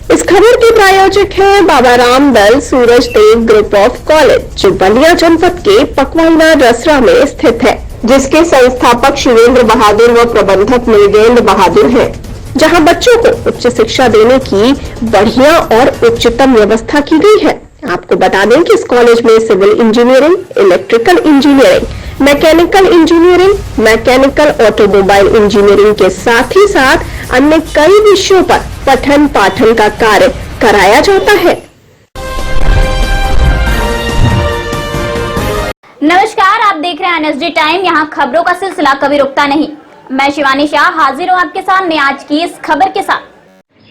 इस खबर के प्रायोजक है बाबा रामदल सूरज देव ग्रुप ऑफ कॉलेज, जो बलिया जनपद के पकवाइना रसरा में स्थित है, जिसके संस्थापक शिवेंद्र बहादुर व प्रबंधक मृगेंद्र बहादुर हैं, जहां बच्चों को उच्च शिक्षा देने की बढ़िया और उच्चतम व्यवस्था की गई है। आपको बता दें कि इस कॉलेज में civil engineering, electrical engineering, mechanical engineering, mechanical automobile engineering के साथ ही साथ अन्य कई विषयों पर पठन पाठन का कार्य कराया जाता है। नमस्कार, आप देख रहे हैं एनएसडी टाइम। यहाँ खबरों का सिलसिला कभी रुकता नहीं। मैं शिवानी शाह हाजिर हूँ आपके सामने आज की इस खबर के साथ।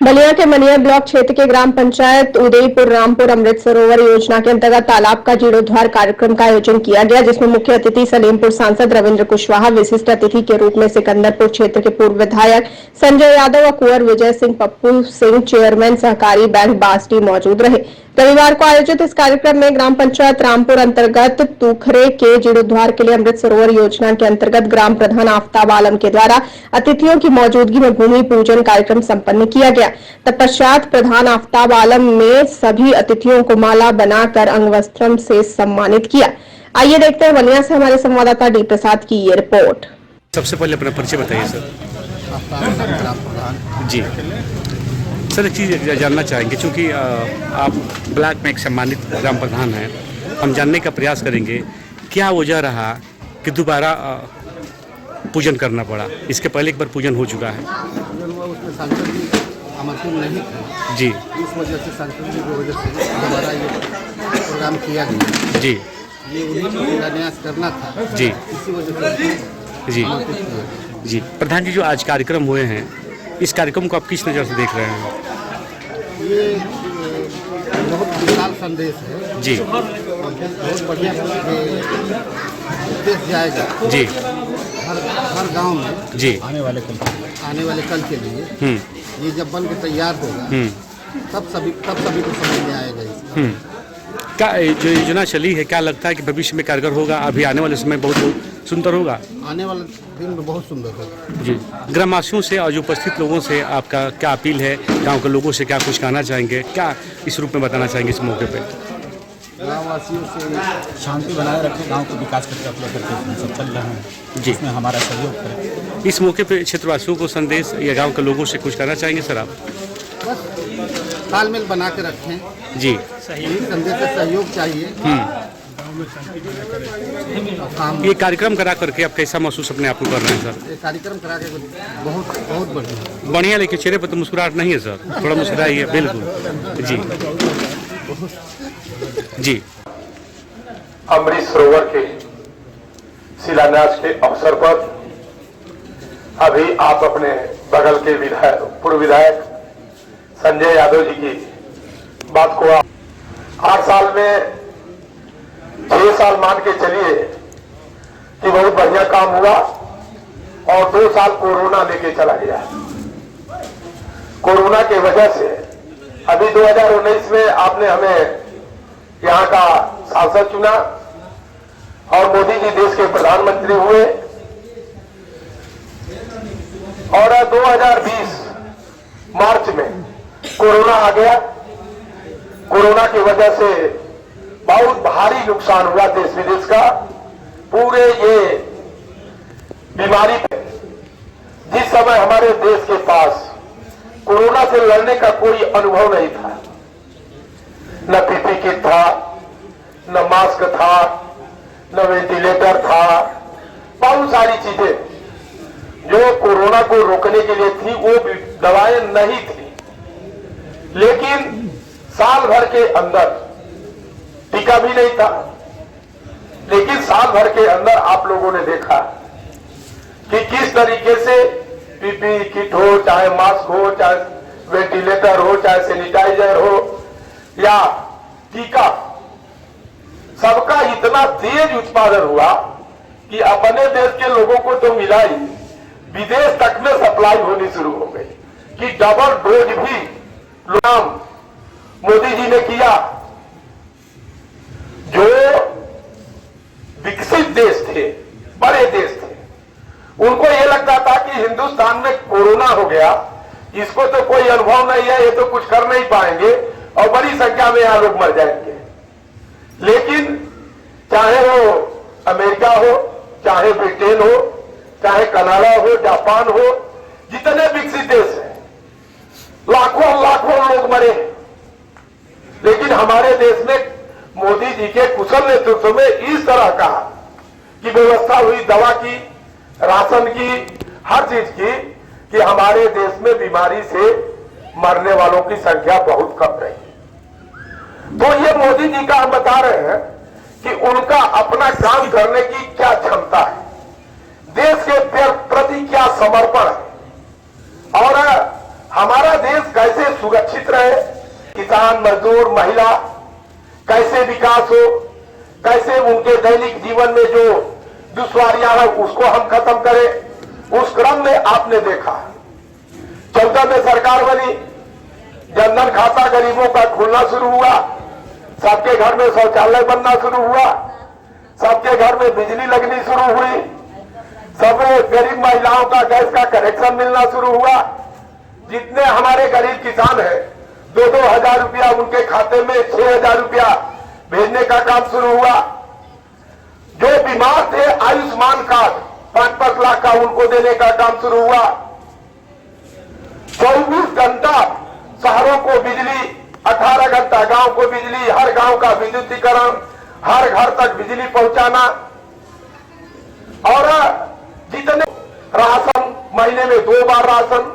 बलिया के मनिया ब्लॉक क्षेत्र के ग्राम पंचायत उदयपुर रामपुर अमृत सरोवर योजना के अंतर्गत तालाब का जीर्णोद्धार कार्यक्रम का आयोजन किया गया, जिसमें मुख्य अतिथि सलीमपुर सांसद रविंद्र कुशवाहा, विशिष्ट अतिथि के रूप में सिकंदरपुर क्षेत्र के पूर्व विधायक संजय यादव व कुंवर विजय सिंह पप्पू सिंह, चेयरमैन सहकारी बैंक बास्टी मौजूद रहे। रविवार को आयोजित इस कार्यक्रम में ग्राम पंचायत रामपुर अंतर्गत तूखरे के जीर्णोद्धार के लिए अमृत सरोवर योजना के अंतर्गत ग्राम प्रधान आफ्ताब आलम के द्वारा अतिथियों की मौजूदगी में भूमि पूजन कार्यक्रम संपन्न किया गया। तत्पश्चात प्रधान आफ्ताब आलम ने सभी अतिथियों को माला बनाकर अंगवस्त्रम से सम्मानित किया। आइए देखते हैं बलिया से हमारे संवाददाता डी प्रसाद की ये रिपोर्ट। सबसे पहले अपना परिचय बताइए सर। जी सर, एक चीज़ जानना चाहेंगे, चूँकि आप ब्लॉक में एक सम्मानित ग्राम प्रधान हैं, हम जानने का प्रयास करेंगे क्या वजह रहा कि दोबारा पूजन करना पड़ा। इसके पहले एक बार पूजन हो चुका है। आमंत्रण नहीं थे जी, इस वजह से सांसद जी की वजह से दोबारा ये प्रोग्राम किया गया। जी, ये उन्हीं को शिलान्यास करना था जी, इसी वजह से जी, जी। प्रधान जी, जो आज कार्यक्रम हुए हैं, इस कार्यक्रम को आप किस नज़र से देख रहे हैं? ये बहुत विशाल संदेश है जी, और बहुत बढ़िया संदेश जाएगा जी, हर गांव में जी, आने वाले कल के लिए। ये जब बन के तैयार होगा तब सभी को समझ में आएगा इसका। क्या जो योजना चली है, क्या लगता है कि भविष्य में कारगर होगा? अभी आने वाले समय बहुत सुंदर होगा। आने वाले दिन में बहुत सुंदर होगा। जी, ग्रामवासियों से और जो उपस्थित लोगों से आपका क्या अपील है? गांव के लोगों से क्या कुछ कहना चाहेंगे? क्या इस रूप में बताना चाहेंगे इस मौके पे? गाँववासियों से शांति बनाए रखें, गांव को विकास करके अपने करके हम सब चल रहे हैं जी, इसमें हमारा सहयोग करें। इस मौके पे क्षेत्रवासियों को संदेश या गांव के लोगों से कुछ कहना चाहेंगे सर आप? बस तालमेल बना के रखें जी, यही संदेश से सहयोग चाहिए। ये कार्यक्रम करा करके आप कैसा महसूस अपने आप को कर रहे हैं सर? ये कार्यक्रम करा के बहुत बढ़िया बढ़िया, लेकिन चेहरे पर तो मुस्कुराहट नहीं है सर, थोड़ा मुस्कुराइए। बिल्कुल जी, जी। अमृत सरोवर के शिलान्यास के अवसर पर अभी आप अपने बगल के पूर्व विधायक संजय यादव जी की बात को 8 साल में 6 साल मान के चलिए कि बहुत बढ़िया काम हुआ, और 2 साल कोरोना लेके चला गया। कोरोना की वजह से अभी 2019 में आपने हमें यहाँ का सांसद चुना और मोदी जी देश के प्रधानमंत्री हुए, और 2020 मार्च में कोरोना आ गया। कोरोना की वजह से बहुत भारी नुकसान हुआ देश विदेश का। पूरे ये बीमारी पे जिस समय हमारे देश के पास कोरोना से लड़ने का कोई अनुभव नहीं था, न पीपी किट था, न मास्क था, न वेंटिलेटर था, बहुत सारी चीजें जो कोरोना को रोकने के लिए थी वो दवाएं नहीं थी। लेकिन साल भर के अंदर टीका भी नहीं था, लेकिन साल भर के अंदर आप लोगों ने देखा कि किस तरीके से पीपी किट हो, चाहे मास्क हो, चाहे वेंटिलेटर हो, चाहे सैनिटाइजर हो या टीका, सबका इतना तेज उत्पादन हुआ कि अपने देश के लोगों को तो मिला ही, विदेश तक में सप्लाई होनी शुरू हो गई कि डबल डोज भी काम मोदी जी ने किया। जो विकसित देश थे, बड़े देश थे, उनको यह लगता था कि हिंदुस्तान में कोरोना हो गया इसको तो कोई अनुभव नहीं है, ये तो कुछ कर नहीं पाएंगे और बड़ी संख्या में यहां लोग मर जाएंगे। लेकिन चाहे वो अमेरिका हो, चाहे ब्रिटेन हो, चाहे कनाडा हो, जापान हो, जितने विकसित देश हैं, लाखों लाखों लोग मरे, लेकिन हमारे देश में मोदी जी के कुशल नेतृत्व में इस तरह का की व्यवस्था हुई, दवा की, राशन की, हर चीज की, कि हमारे देश में बीमारी से मरने वालों की संख्या बहुत कम रही। तो ये मोदी जी का हम बता रहे हैं कि उनका अपना काम करने की क्या क्षमता है, देश के प्रति क्या समर्पण है, और हमारा देश कैसे सुरक्षित रहे, किसान, मजदूर, महिला कैसे विकास हो, कैसे उनके दैनिक जीवन में जो दुश्वारियां हैं उसको हम खत्म करें। उस क्रम में आपने देखा 14 में सरकार बनी, जनधन खाता गरीबों का खुलना शुरू हुआ, सबके घर में शौचालय बनना शुरू हुआ, सबके घर में बिजली लगनी शुरू हुई, सब गरीब महिलाओं का गैस का कनेक्शन मिलना शुरू हुआ। जितने हमारे गरीब किसान हैं 2-2 हजार रुपया उनके खाते में 6,000 रुपया भेजने का काम शुरू हुआ। जो बीमार थे आयुष्मान कार्ड 5-5 लाख का उनको देने का काम शुरू हुआ। 24 घंटा शहरों को बिजली, 18 घंटा गांव को बिजली, हर गांव का विद्युतीकरण, हर घर तक बिजली पहुंचाना, और जितने राशन, महीने में 2 बार राशन,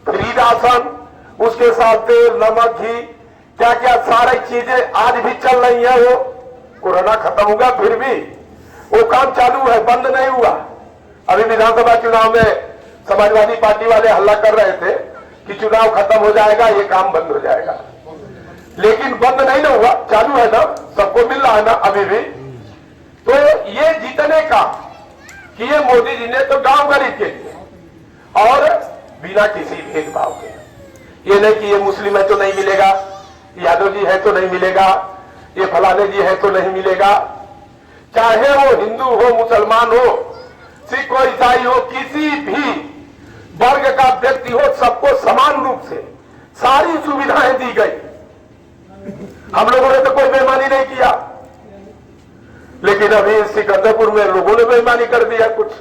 फ्री राशन, उसके साथ तेल, नमक, घी, क्या क्या सारी चीजें आज भी चल रही है। वो कोरोना खत्म होगा फिर भी वो काम चालू है, बंद नहीं हुआ। अभी विधानसभा चुनाव में समाजवादी पार्टी वाले हल्ला कर रहे थे कि चुनाव खत्म हो जाएगा, ये काम बंद हो जाएगा, लेकिन बंद नहीं ना हुआ, चालू है ना, सबको मिल रहा है ना अभी भी। तो ये जीतने का कि ये मोदी जी ने तो गांव गरीब के लिए और बिना किसी भेदभाव के, ये नहीं कि ये मुस्लिम है तो नहीं मिलेगा, यादव जी है तो नहीं मिलेगा, ये फलाने जी है तो नहीं मिलेगा, चाहे वो हिंदू हो, मुसलमान हो, सिख हो, ईसाई हो, किसी भी वर्ग का व्यक्ति हो, सबको समान रूप से सारी सुविधाएं दी गई। हम लोगों ने तो कोई बेईमानी नहीं किया, लेकिन अभी सिकंदरपुर में लोगों ने बेईमानी कर दिया कुछ।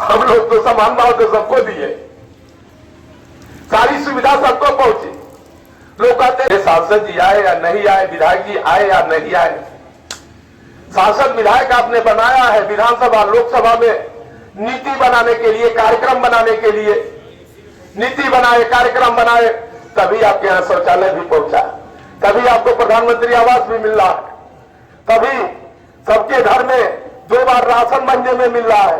हम लोग तो समान भाव तो सबको दिए, सारी सुविधा सबको पहुंची। लोग कहते हैं सांसद जी आए या नहीं आए, विधायक जी आए या नहीं आए, सांसद विधायक आपने बनाया है विधानसभा, लोकसभा में नीति बनाने के लिए, कार्यक्रम बनाने के लिए नीति बनाए, कार्यक्रम बनाए, तभी आपके यहां शौचालय भी पहुंचा, तभी आपको प्रधानमंत्री आवास भी मिल रहा है, तभी सबके घर में 2 बार राशन महीने में मिल रहा है,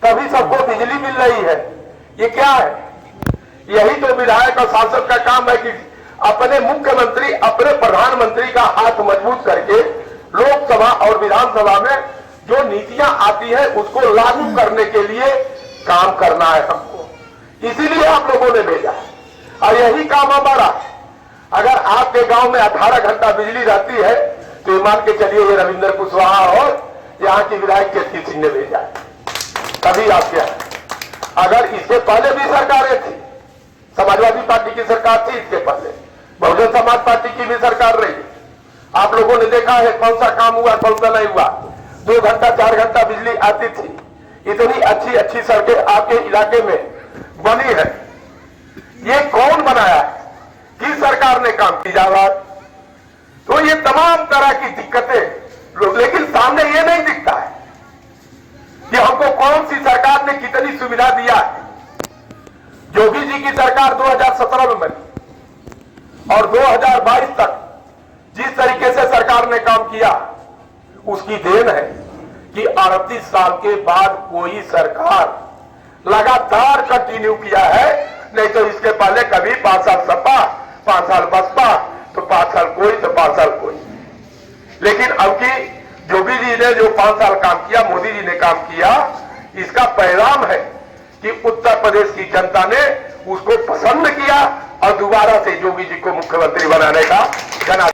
तभी सबको बिजली मिल रही है। ये क्या है? यही तो विधायक और सांसद का काम है कि अपने मुख्यमंत्री, अपने प्रधानमंत्री का हाथ मजबूत करके लोकसभा और विधानसभा में जो नीतियां आती हैं उसको लागू करने के लिए काम करना है हमको, इसीलिए आप लोगों ने भेजा है। और यही काम हमारा, अगर आपके गांव में 18 घंटा बिजली रहती है तो मान के चलिए ये रविंद्र कुशवाहा और यहाँ की विधायक केतकी सिंह ने भेजा है, तभी आप क्या है। अगर इससे पहले भी सरकारें थी, समाजवादी पार्टी की सरकार थी, इसके पहले बहुजन समाज पार्टी की भी सरकार रही, आप लोगों ने देखा है कौन सा काम हुआ, कौन सा नहीं हुआ। 2 घंटा 4 घंटा बिजली आती थी, इतनी अच्छी अच्छी सड़कें आपके इलाके में बनी है, ये कौन बनाया है? किस सरकार ने काम की जावा? तो ये तमाम तरह की दिक्कतें लोग, लेकिन सामने ये नहीं दिखता है कि हमको कौन सी सरकार ने कितनी सुविधा दिया है। योगी जी की सरकार 2017 में बनी और 2022 तक जिस तरीके से सरकार ने काम किया उसकी देन है कि 38 साल के बाद कोई सरकार लगातार कंटिन्यू किया है, नहीं तो इसके पहले कभी 5 साल सपा, 5 साल बसपा, तो 5 साल कोई, तो 5 साल कोई। लेकिन अब की योगी जी ने जो 5 साल काम किया, मोदी जी ने काम किया, इसका परिणाम है कि उत्तर प्रदेश की जनता ने उसको पसंद किया और दोबारा से योगी जी को मुख्यमंत्री बनाने का जनादेश।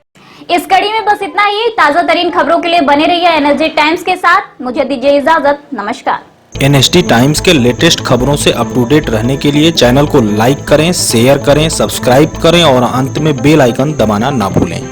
इस कड़ी में बस इतना ही। ताजा तरीन खबरों के लिए बने रहिए एनएसडी टाइम्स के साथ। मुझे दीजिए इजाजत, नमस्कार। NSD टाइम्स के लेटेस्ट खबरों से अप टू डेट रहने के लिए चैनल को लाइक करें, शेयर करें, सब्सक्राइब करें और अंत में बेल आइकन दबाना ना भूलें।